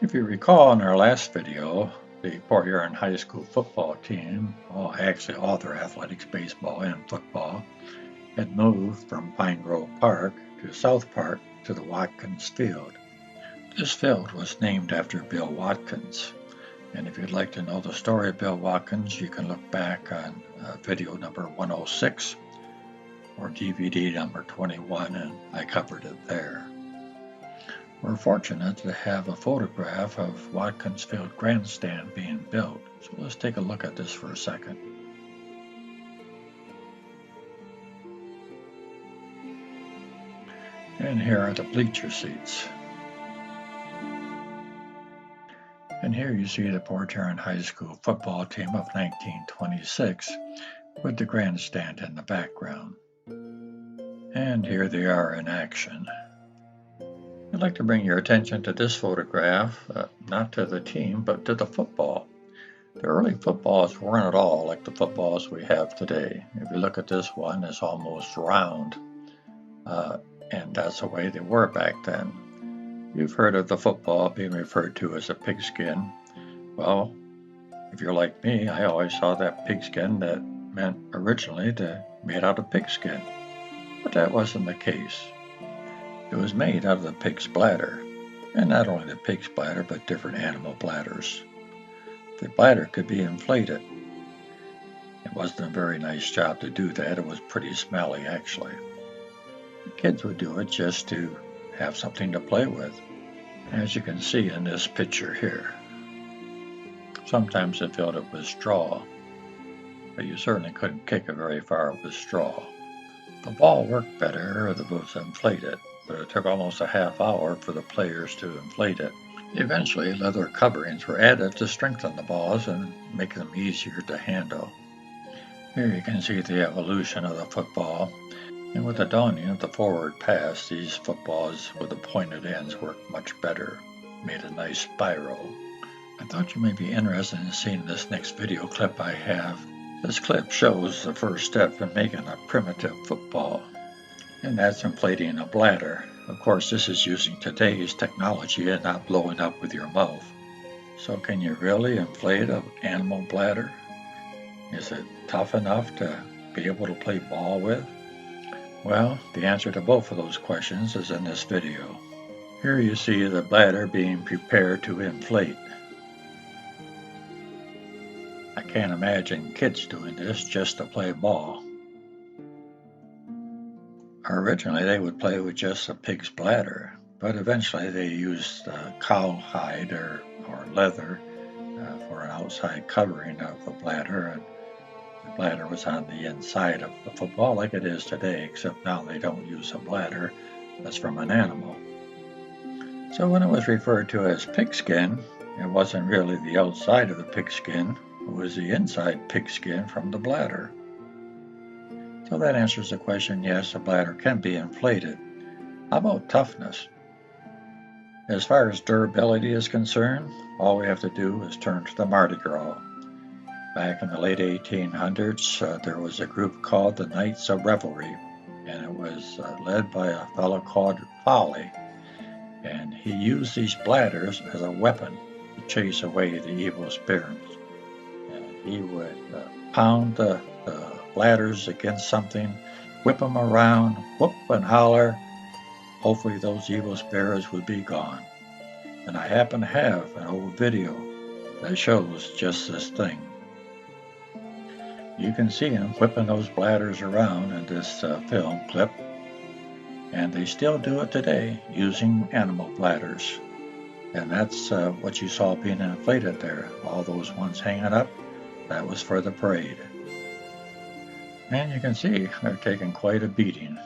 If you recall in our last video, the Port Huron High School football team, well actually all their athletics, baseball and football, had moved from Pine Grove Park to South Park to the Watkins field. This field was named after Bill Watkins. And if you'd like to know the story of Bill Watkins, you can look back on video number 106 or DVD number 21, and I covered it there. We're fortunate to have a photograph of Watkins Field grandstand being built, so let's take a look at this for a second. And here are the bleacher seats. And here you see the Port Huron High School football team of 1926 with the grandstand in the background. And here they are in action. I'd like to bring your attention to this photograph, not to the team, but to the football. The early footballs weren't at all like the footballs we have today. If you look at this one, it's almost round, and that's the way they were back then. You've heard of the football being referred to as a pigskin. Well, if you're like me, I always saw that pigskin that meant originally made out of pigskin, but that wasn't the case. It was made out of the pig's bladder, and not only the pig's bladder, but different animal bladders. The bladder could be inflated. It wasn't a very nice job to do that. It was pretty smelly, actually. The kids would do it just to have something to play with, as you can see in this picture here. Sometimes they filled it with straw, but you certainly couldn't kick it very far with straw. The ball worked better if it was inflated, but it took almost a half hour for the players to inflate it. Eventually, leather coverings were added to strengthen the balls and make them easier to handle. Here you can see the evolution of the football, and with the dawning of the forward pass, these footballs with the pointed ends worked much better, made a nice spiral. I thought you may be interested in seeing this next video clip I have. This clip shows the first step in making a primitive football, and that's inflating a bladder. Of course, this is using today's technology and not blowing up with your mouth. So can you really inflate an animal bladder? Is it tough enough to be able to play ball with? Well, the answer to both of those questions is in this video. Here you see the bladder being prepared to inflate. I can't imagine kids doing this just to play ball. Originally, they would play with just a pig's bladder, but eventually they used cowhide or leather for an outside covering of the bladder, and the bladder was on the inside of the football like it is today, except now they don't use a bladder that's from an animal. So when it was referred to as pigskin, it wasn't really the outside of the pigskin, it was the inside pigskin from the bladder. So that answers the question, yes, a bladder can be inflated. How about toughness? As far as durability is concerned, all we have to do is turn to the Mardi Gras. Back in the late 1800s, there was a group called the Knights of Revelry, and it was led by a fellow called Folly. And he used these bladders as a weapon to chase away the evil spirits. And he would pound the bladders against something, whip them around, whoop and holler. Hopefully those evil spirits would be gone. And I happen to have an old video that shows just this thing. You can see him whipping those bladders around in this film clip, and they still do it today using animal bladders. And that's what you saw being inflated there. All those ones hanging up, that was for the parade. And you can see they're taking quite a beating.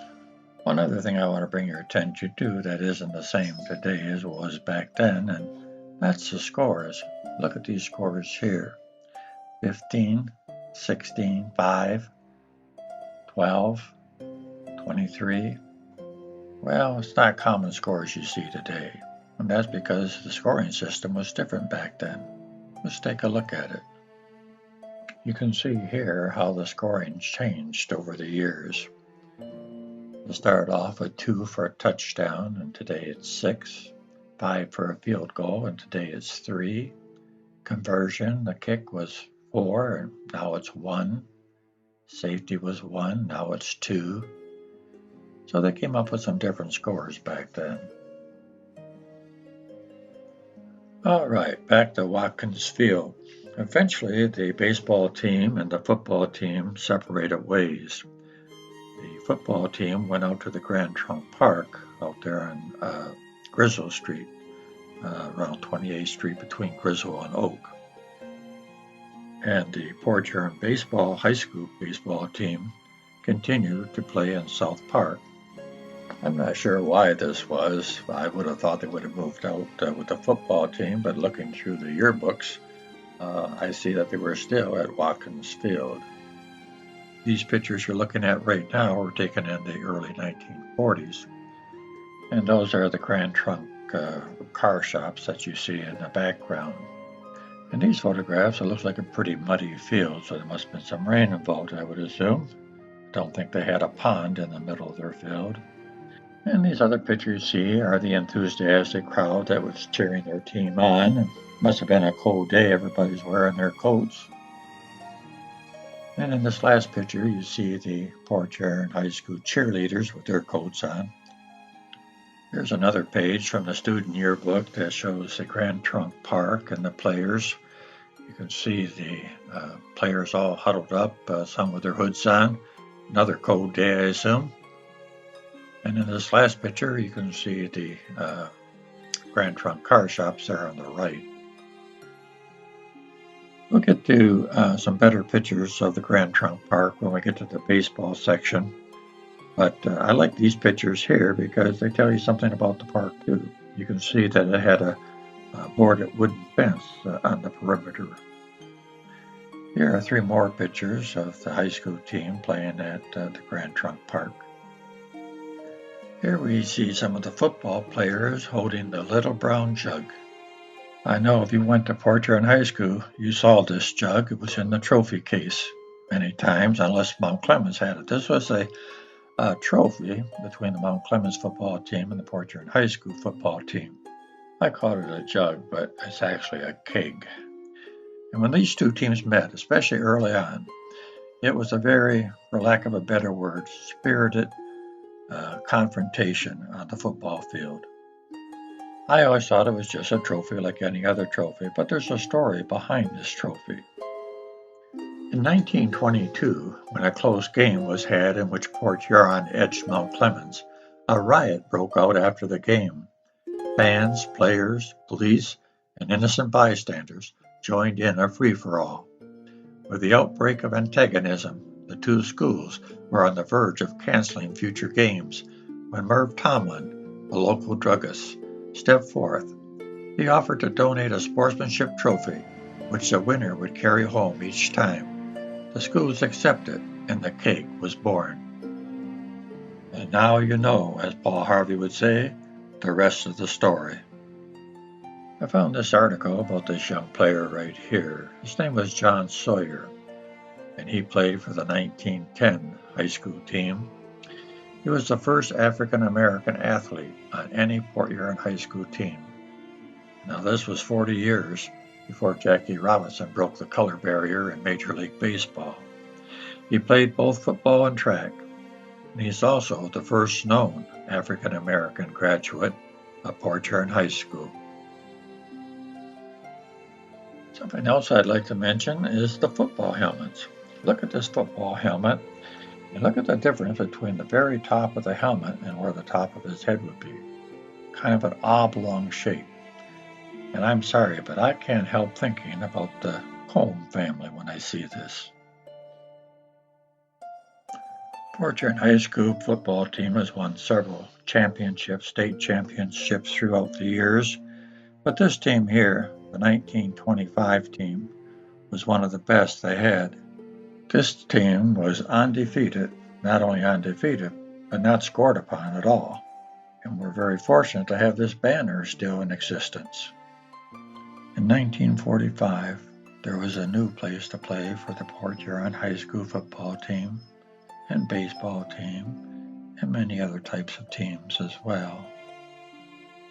One other thing I want to bring your attention to that isn't the same today as it was back then, and that's the scores. Look at these scores here. 15, 16, 5, 12, 23. Well, it's not common scores you see today, and that's because the scoring system was different back then. Let's take a look at it. You can see here how the scoring changed over the years. It started off with 2 for a touchdown, and today it's 6. 5 for a field goal, and today it's 3. Conversion, the kick was 4, and now it's 1. Safety was 1, now it's 2. So they came up with some different scores back then. All right, back to Watkins Field. Eventually, the baseball team and the football team separated ways. The football team went out to the Grand Trunk Park out there on Grizzle Street, around 28th Street between Grizzle and Oak. And the Port Huron baseball high school baseball team continued to play in South Park. I'm not sure why this was. I would have thought they would have moved out with the football team, but looking through the yearbooks, I see that they were still at Watkins Field. These pictures you're looking at right now were taken in the early 1940s. And those are the Grand Trunk car shops that you see in the background. In these photographs, it looks like a pretty muddy field, so there must have been some rain involved, I would assume. Don't think they had a pond in the middle of their field. And these other pictures you see are the enthusiastic crowd that was cheering their team on. It must have been a cold day, everybody's wearing their coats. And in this last picture, you see the Port Huron High School cheerleaders with their coats on. Here's another page from the student yearbook that shows the Grand Trunk Park and the players. You can see the players all huddled up, some with their hoods on. Another cold day, I assume. And in this last picture, you can see the Grand Trunk car shops there on the right. We'll get to some better pictures of the Grand Trunk Park when we get to the baseball section. But I like these pictures here because they tell you something about the park too. You can see that it had a boarded wooden fence on the perimeter. Here are 3 more pictures of the high school team playing at the Grand Trunk Park. Here we see some of the football players holding the little brown jug. I know if you went to Port Huron High School, you saw this jug. It was in the trophy case many times, unless Mount Clemens had it. This was a trophy between the Mount Clemens football team and the Port Huron High School football team. I called it a jug, but it's actually a keg. And when these two teams met, especially early on, it was a very, for lack of a better word, spirited confrontation on the football field. I always thought it was just a trophy like any other trophy, but there's a story behind this trophy. In 1922, when a close game was had in which Port Huron edged Mount Clemens, a riot broke out after the game. Fans, players, police, and innocent bystanders joined in a free-for-all. With the outbreak of antagonism, the two schools were on the verge of canceling future games when Merv Tomlin, a local druggist, stepped forth. He offered to donate a sportsmanship trophy, which the winner would carry home each time. The schools accepted, and the keg was born. And now you know, as Paul Harvey would say, the rest of the story. I found this article about this young player right here. His name was John Sawyer, and he played for the 1910 high school team. He was the first African-American athlete on any Port Huron high school team. Now this was 40 years before Jackie Robinson broke the color barrier in Major League Baseball. He played both football and track, and he's also the first known African-American graduate of Port Huron High School. Something else I'd like to mention is the football helmets. Look at this football helmet, and look at the difference between the very top of the helmet and where the top of his head would be. Kind of an oblong shape. And I'm sorry, but I can't help thinking about the Combe family when I see this. Port Huron High School football team has won several championships, state championships throughout the years, but this team here, the 1925 team, was one of the best they had. This team was undefeated, not only undefeated, but not scored upon at all, and we're very fortunate to have this banner still in existence. In 1945, there was a new place to play for the Port Huron High School football team and baseball team and many other types of teams as well.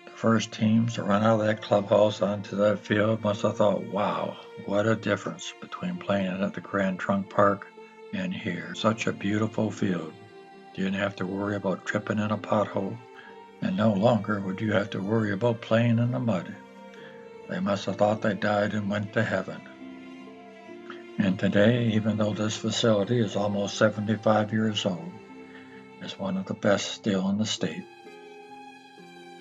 The first teams to run out of that clubhouse onto that field must have thought, wow, what a difference between playing at the Grand Trunk Park and here. Such a beautiful field. You didn't have to worry about tripping in a pothole, and no longer would you have to worry about playing in the mud. They must have thought they died and went to heaven. And today, even though this facility is almost 75 years old, it's one of the best still in the state.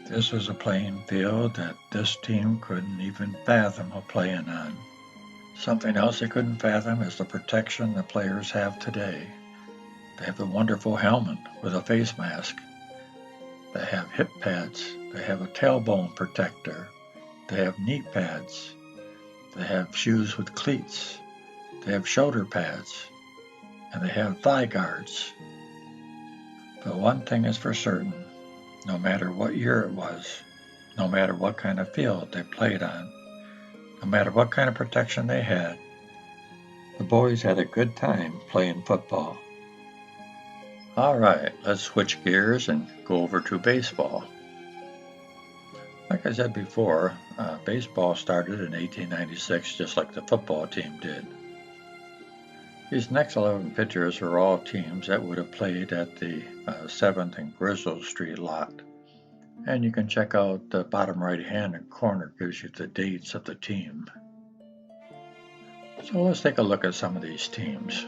This is a playing field that this team couldn't even fathom of playing on. Something else they couldn't fathom is the protection the players have today. They have the wonderful helmet with a face mask. They have hip pads. They have a tailbone protector. They have knee pads. They have shoes with cleats. They have shoulder pads. And they have thigh guards. But one thing is for certain, no matter what year it was, no matter what kind of field they played on, no matter what kind of protection they had, the boys had a good time playing football. All right, let's switch gears and go over to baseball. Like I said before, baseball started in 1896 just like the football team did. These next 11 pitchers are all teams that would have played at the 7th and Grizzle Street lot. And you can check out the bottom right-hand corner, gives you the dates of the team. So let's take a look at some of these teams.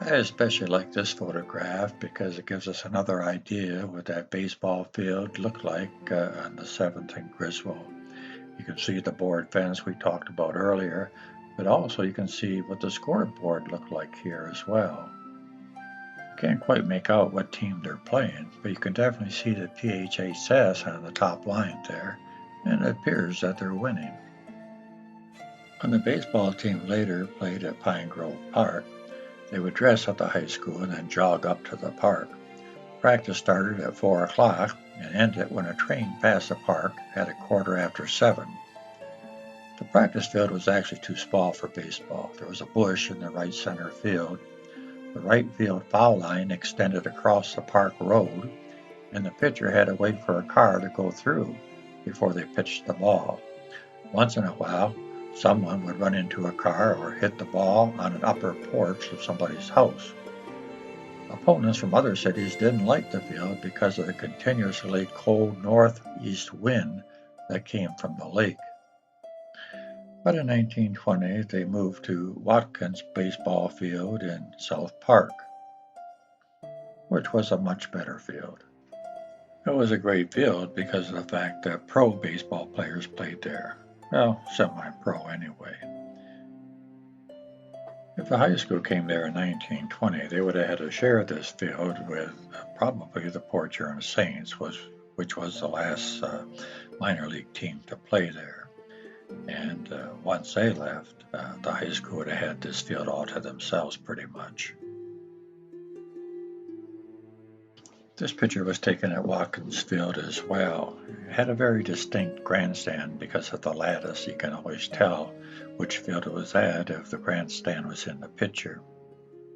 I especially like this photograph because it gives us another idea what that baseball field looked like on the 7th and Griswold. You can see the board fence we talked about earlier, but also you can see what the scoreboard looked like here as well. You can't quite make out what team they're playing, but you can definitely see the PHSS on the top line there, and it appears that they're winning. When the baseball team later played at Pine Grove Park, they would dress at the high school and then jog up to the park. Practice started at 4 o'clock and ended when a train passed the park at 7:15. The practice field was actually too small for baseball. There was a bush in the right center field. The right field foul line extended across the park road, and the pitcher had to wait for a car to go through before they pitched the ball. Once in a while, someone would run into a car or hit the ball on an upper porch of somebody's house. Opponents from other cities didn't like the field because of the continuously cold northeast wind that came from the lake. But in 1920, they moved to Watkins baseball field in South Park, which was a much better field. It was a great field because of the fact that pro baseball players played there. Well, semi-pro anyway. If the high school came there in 1920, they would have had to share this field with probably the Port Huron Saints, which was the last minor league team to play there. And once they left, the high school would have had this field all to themselves pretty much. This picture was taken at Watkins Field as well. It had a very distinct grandstand because of the lattice. You can always tell which field it was at if the grandstand was in the picture.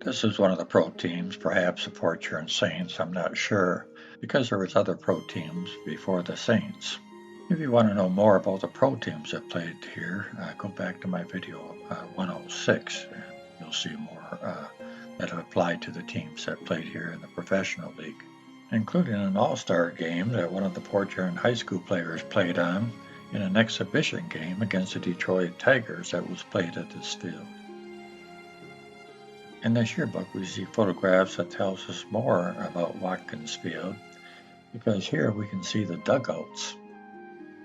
This is one of the pro teams, perhaps the Port Huron Saints, I'm not sure, because there was other pro teams before the Saints. If you want to know more about the pro teams that played here, go back to my video 106 and you'll see more that have applied to the teams that played here in the professional league, including an all-star game that one of the Port Huron high school players played on in an exhibition game against the Detroit Tigers that was played at this field. In this yearbook, we see photographs that tells us more about Watkins Field, because here we can see the dugouts.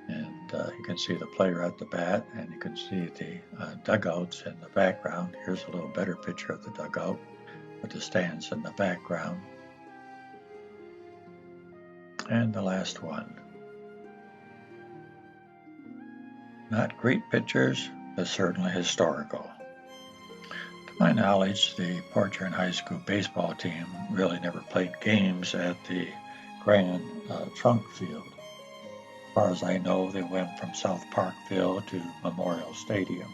And you can see the player at the bat, and you can see the dugouts in the background. Here's a little better picture of the dugout with the stands in the background. And the last one. Not great pictures, but certainly historical. To my knowledge, the Port Huron High School baseball team really never played games at the Grand Trunk Field. As far as I know, they went from South Park Field to Memorial Stadium.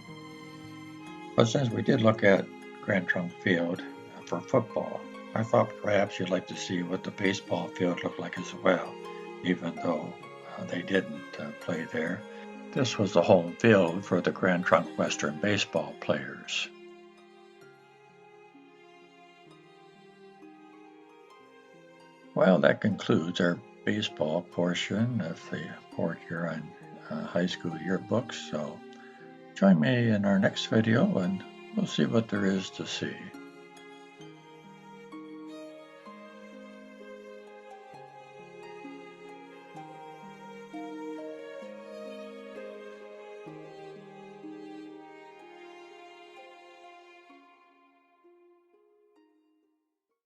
But since we did look at Grand Trunk Field for football, I thought perhaps you'd like to see what the baseball field looked like as well, even though they didn't play there. This was the home field for the Grand Trunk Western baseball players. Well, that concludes our baseball portion of the Port Huron High School yearbooks. So join me in our next video and we'll see what there is to see.